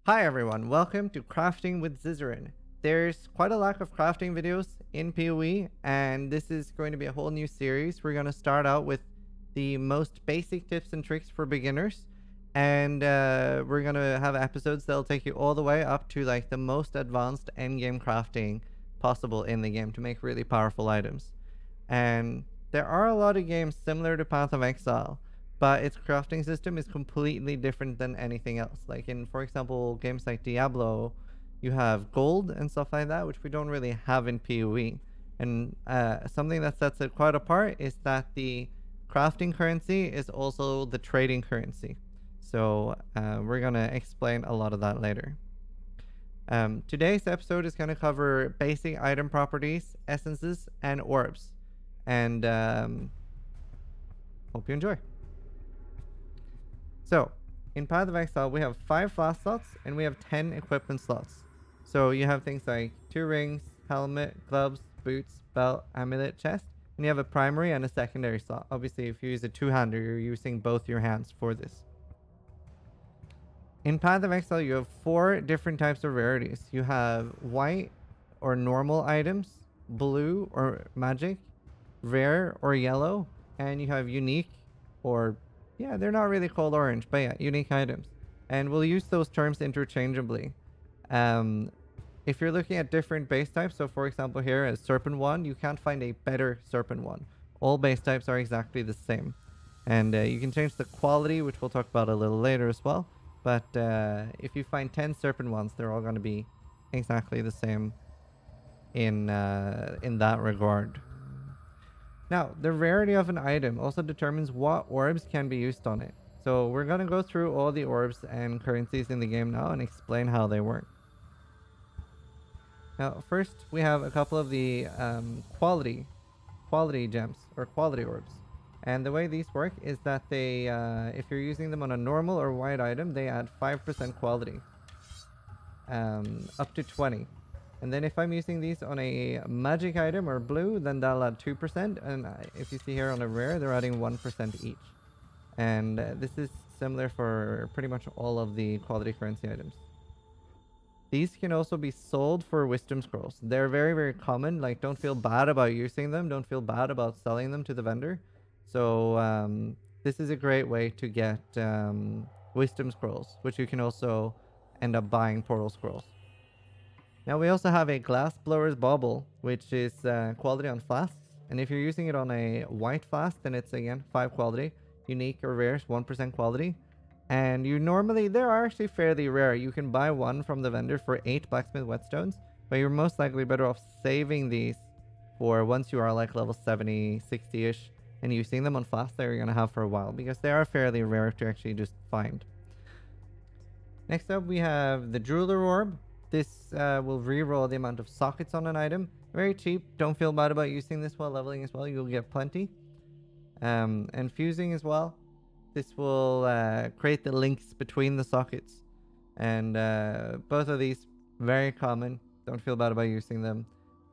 Hi everyone, welcome to Crafting with Zizaran. There's quite a lack of crafting videos in POE, and this is going to be a whole new series. We're going to start out with the most basic tips and tricks for beginners, and we're going to have episodes that'll take you all the way up to like the most advanced endgame crafting possible in the game to make really powerful items. And there are a lot of games similar to Path of Exile, but its crafting system is completely different than anything else. Like in, for example, games like Diablo, you have gold and stuff like that, which we don't really have in PoE. And something that sets it quite apart is that the crafting currency is also the trading currency. So we're going to explain a lot of that later. Today's episode is going to cover basic item properties, essences, and orbs. And hope you enjoy. So, in Path of Exile, we have 5 flask slots and we have 10 equipment slots. So you have things like 2 rings, helmet, gloves, boots, belt, amulet, chest, and you have a primary and a secondary slot. Obviously, if you use a two-hander, you're using both your hands for this. In Path of Exile, you have 4 different types of rarities. You have white or normal items, blue or magic, rare or yellow, and you have unique or yeah, they're not really called orange, but yeah, unique items. And we'll use those terms interchangeably. If you're looking at different base types, so for example here as Serpent 1, you can't find a better Serpent 1. All base types are exactly the same. And you can change the quality, which we'll talk about a little later as well. But if you find 10 Serpent 1s, they're all going to be exactly the same in that regard. Now, the rarity of an item also determines what orbs can be used on it. So we're going to go through all the orbs and currencies in the game now and explain how they work. Now, first we have a couple of the quality gems or quality orbs. And the way these work is that they, if you're using them on a normal or white item, they add 5% quality, up to 20. And then if I'm using these on a magic item or blue, then that'll add 2%. And if you see here on a rare, they're adding 1% each. And this is similar for pretty much all of the quality currency items. These can also be sold for wisdom scrolls. They're very, very common. Like, don't feel bad about using them. Don't feel bad about selling them to the vendor. So this is a great way to get wisdom scrolls, which you can also end up buying portal scrolls. Now we also have a glass blower's bauble, which is quality on flasks. And if you're using it on a white flask, then it's again 5 quality. Unique or rare is 1% quality. And you normally, they are actually fairly rare. You can buy one from the vendor for 8 blacksmith whetstones, but you're most likely better off saving these for once you are like level 70, 60-ish, and using them on flasks that you're going to have for a while, because they are fairly rare to actually just find. Next up, we have the jeweler orb. This will reroll the amount of sockets on an item. Very cheap. Don't feel bad about using this while leveling as well. You'll get plenty. And fusing as well. This will create the links between the sockets. And both of these, very common. Don't feel bad about using them.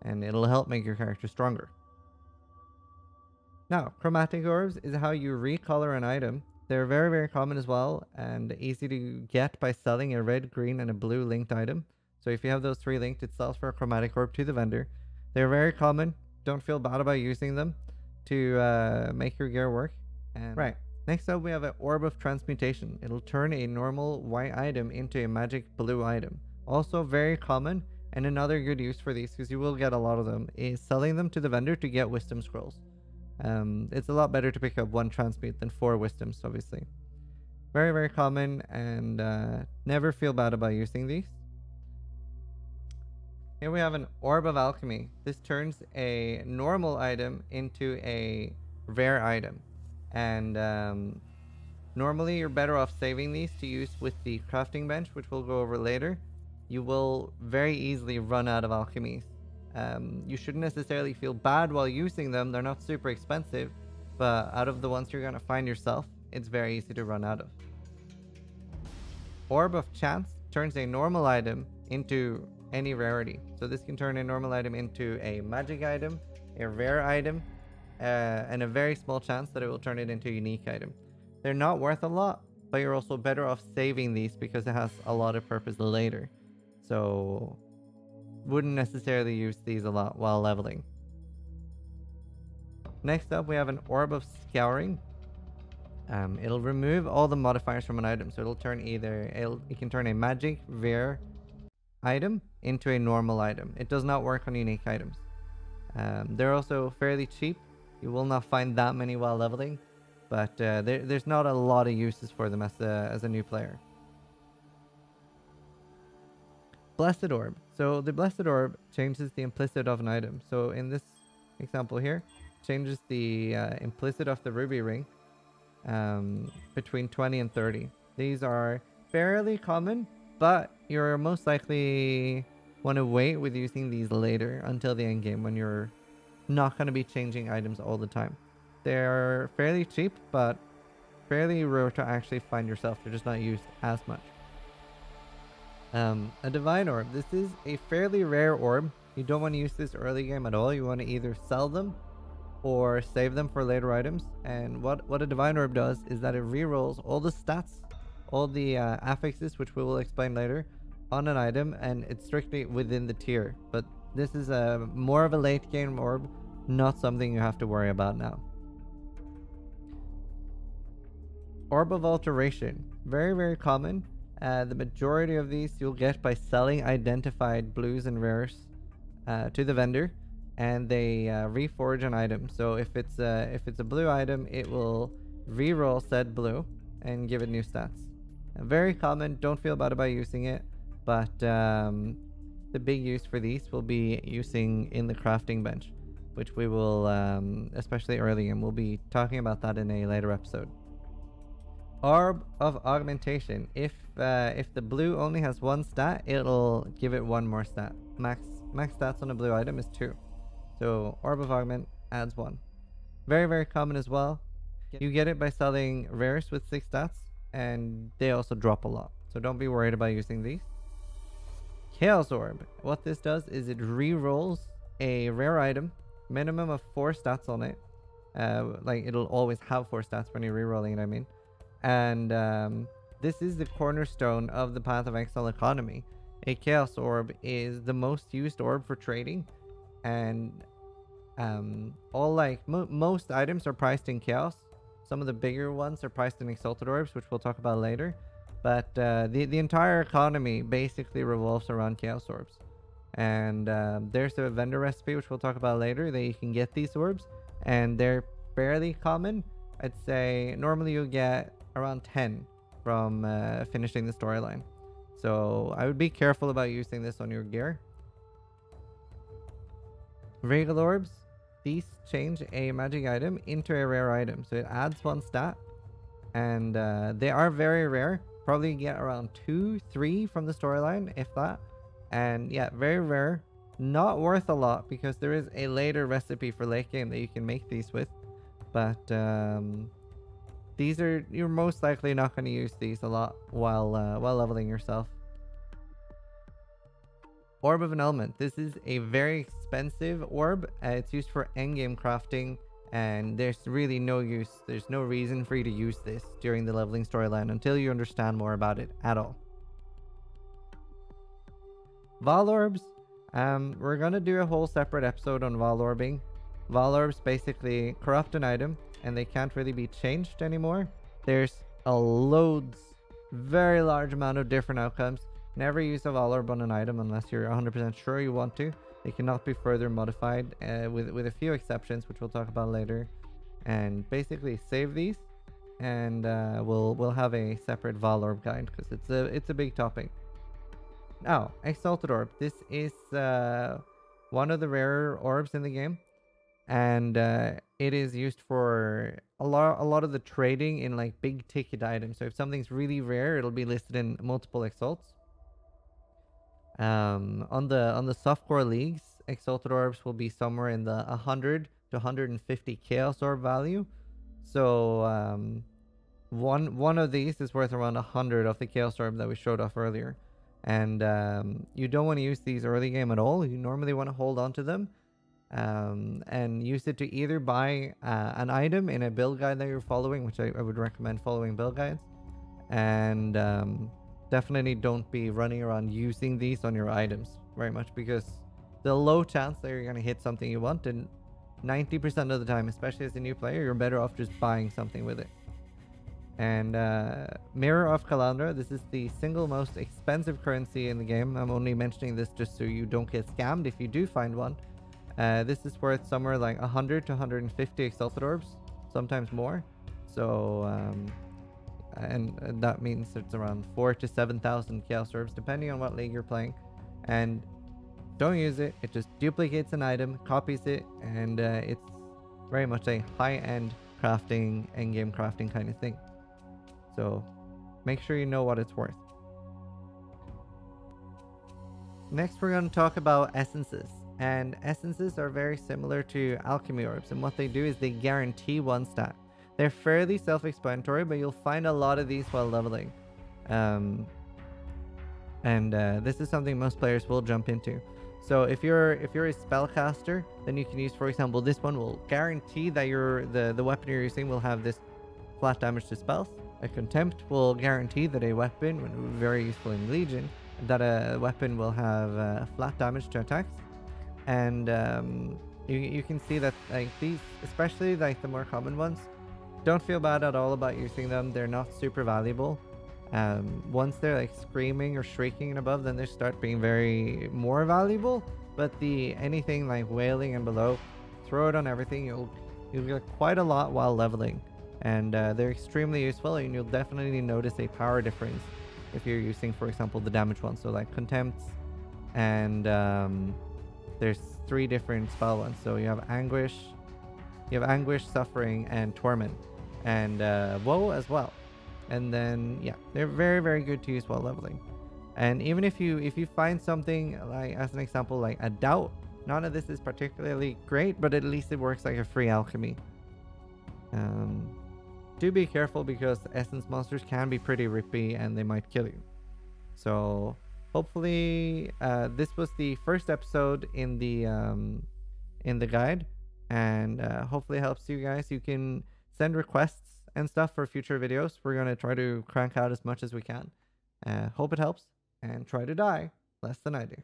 And it'll help make your character stronger. Now, chromatic orbs is how you recolor an item. They're very, very common as well. And easy to get by selling a red, green, and a blue linked item. So if you have those 3 linked, it sells for a chromatic orb to the vendor. They're very common. Don't feel bad about using them to make your gear work. And right. Next up, we have an Orb of Transmutation. It'll turn a normal white item into a magic blue item. Also very common, and another good use for these, because you will get a lot of them, is selling them to the vendor to get wisdom scrolls. It's a lot better to pick up 1 transmute than 4 wisdoms, obviously. Very, very common, and never feel bad about using these. Here we have an Orb of Alchemy. This turns a normal item into a rare item. And normally you're better off saving these to use with the crafting bench, which we'll go over later. You will very easily run out of alchemies. You shouldn't necessarily feel bad while using them. They're not super expensive, but out of the ones you're going to find yourself, it's very easy to run out of. Orb of Chance turns a normal item into any rarity. So this can turn a normal item into a magic item, a rare item, and a very small chance that it will turn it into a unique item. They're not worth a lot, but you're also better off saving these because it has a lot of purpose later. So wouldn't necessarily use these a lot while leveling. Next up, we have an Orb of Scouring. It'll remove all the modifiers from an item, so it'll turn it can turn a magic, rare item into a normal item. It does not work on unique items. They're also fairly cheap. You will not find that many while leveling, but there's not a lot of uses for them as a new player. Blessed Orb. So the Blessed Orb changes the implicit of an item. So in this example here, changes the implicit of the ruby ring between 20 and 30. These are fairly common, but you're most likely want to wait with using these later until the end game when you're not going to be changing items all the time. They're fairly cheap, but fairly rare to actually find yourself. They're just not used as much. A Divine Orb. This is a fairly rare orb. You don't want to use this early game at all. You want to either sell them or save them for later items. And what a Divine Orb does is that it rerolls all the stats, all the affixes, which we will explain later, on an item, and it's strictly within the tier. But this is more of a late game orb, not something you have to worry about now. Orb of Alteration. Very, very common. The majority of these you'll get by selling identified blues and rares to the vendor, and they reforge an item. So if it's a blue item, it will reroll said blue and give it new stats. Very common. Don't feel bad about using it, but the big use for these will be using in the crafting bench, which we will, especially early, and we'll be talking about that in a later episode. Orb of Augmentation. If the blue only has one stat, it'll give it one more stat. Max stats on a blue item is 2. So Orb of Augment adds 1. Very, very common as well. You get it by selling rares with 6 stats, and they also drop a lot. So don't be worried about using these. Chaos Orb. What this does is it re-rolls a rare item, minimum of 4 stats on it. Like it'll always have 4 stats when you're re-rolling it, I mean. And this is the cornerstone of the Path of Exile economy. A Chaos Orb is the most used orb for trading, and most items are priced in Chaos. Some of the bigger ones are priced in Exalted Orbs, which we'll talk about later. But the entire economy basically revolves around Chaos Orbs. And there's a vendor recipe, which we'll talk about later, that you can get these orbs, and they're fairly common. I'd say normally you'll get around 10 from finishing the storyline. So I would be careful about using this on your gear. Regal Orbs. These change a magic item into a rare item. So it adds 1 stat. And they are very rare. Probably get around 2, 3 from the storyline, if that. And yeah, very rare. Not worth a lot because there is a later recipe for late game that you can make these with. But you're most likely not going to use these a lot while leveling yourself. Orb of Annulment. This is a very expensive orb. It's used for endgame crafting, and there's really no use. There's no reason for you to use this during the leveling storyline until you understand more about it at all. Val Orbs. We're going to do a whole separate episode on Val Orbing. Val Orbs basically corrupt an item, and they can't really be changed anymore. There's very large amount of different outcomes. Never use a Val Orb on an item unless you're 100% sure you want to. They cannot be further modified with a few exceptions, which we'll talk about later. And basically save these, and we'll have a separate Val Orb guide because it's a big topic. Now, Exalted Orb. This is one of the rarer orbs in the game. And it is used for a lot of the trading in like big ticket items. So if something's really rare, it'll be listed in multiple exalts. On the softcore leagues, Exalted Orbs will be somewhere in the 100 to 150 Chaos Orb value. So one of these is worth around 100 of the Chaos Orb that we showed off earlier. And you don't want to use these early game at all. You normally want to hold on to them. And use it to either buy an item in a build guide that you're following, which I would recommend following build guides, And definitely don't be running around using these on your items very much, because the low chance that you're going to hit something you want, and 90% of the time, especially as a new player, you're better off just buying something with it. And Mirror of Calandra, this is the single most expensive currency in the game. I'm only mentioning this just so you don't get scammed if you do find one. This is worth somewhere like 100 to 150 Exalted Orbs, sometimes more. So, and that means it's around 4 to 7,000 Chaos Orbs, depending on what league you're playing. And don't use it. It just duplicates an item, copies it, and it's very much a high-end crafting, endgame crafting kind of thing. So make sure you know what it's worth. Next, we're going to talk about essences. And essences are very similar to alchemy orbs, and what they do is they guarantee one stat. They're fairly self-explanatory, but you'll find a lot of these while leveling. This is something most players will jump into. So if you're a spellcaster, then you can use, for example, this one will guarantee that the weapon you're using will have this flat damage to spells. A contempt will guarantee that a weapon, very useful in Legion, that a weapon will have flat damage to attacks. And you can see that like these, especially like the more common ones, don't feel bad at all about using them. They're not super valuable. Once they're like screaming or shrieking and above, then they start being very more valuable. But anything like wailing and below, throw it on everything. You'll get quite a lot while leveling, and they're extremely useful. And you'll definitely notice a power difference if you're using, for example, the damage one. So like contempts, and there's 3 different spell ones. So you have anguish, suffering, and torment, and woe as well. And then yeah, they're very, very good to use while leveling. And even if you find something like, as an example, like a doubt, none of this is particularly great, but at least it works like a free alchemy. Do be careful, because essence monsters can be pretty rippy and they might kill you. So hopefully this was the first episode in the guide, and hopefully it helps you guys. You can send requests and stuff for future videos. We're going to try to crank out as much as we can. Hope it helps, and try to die less than I do.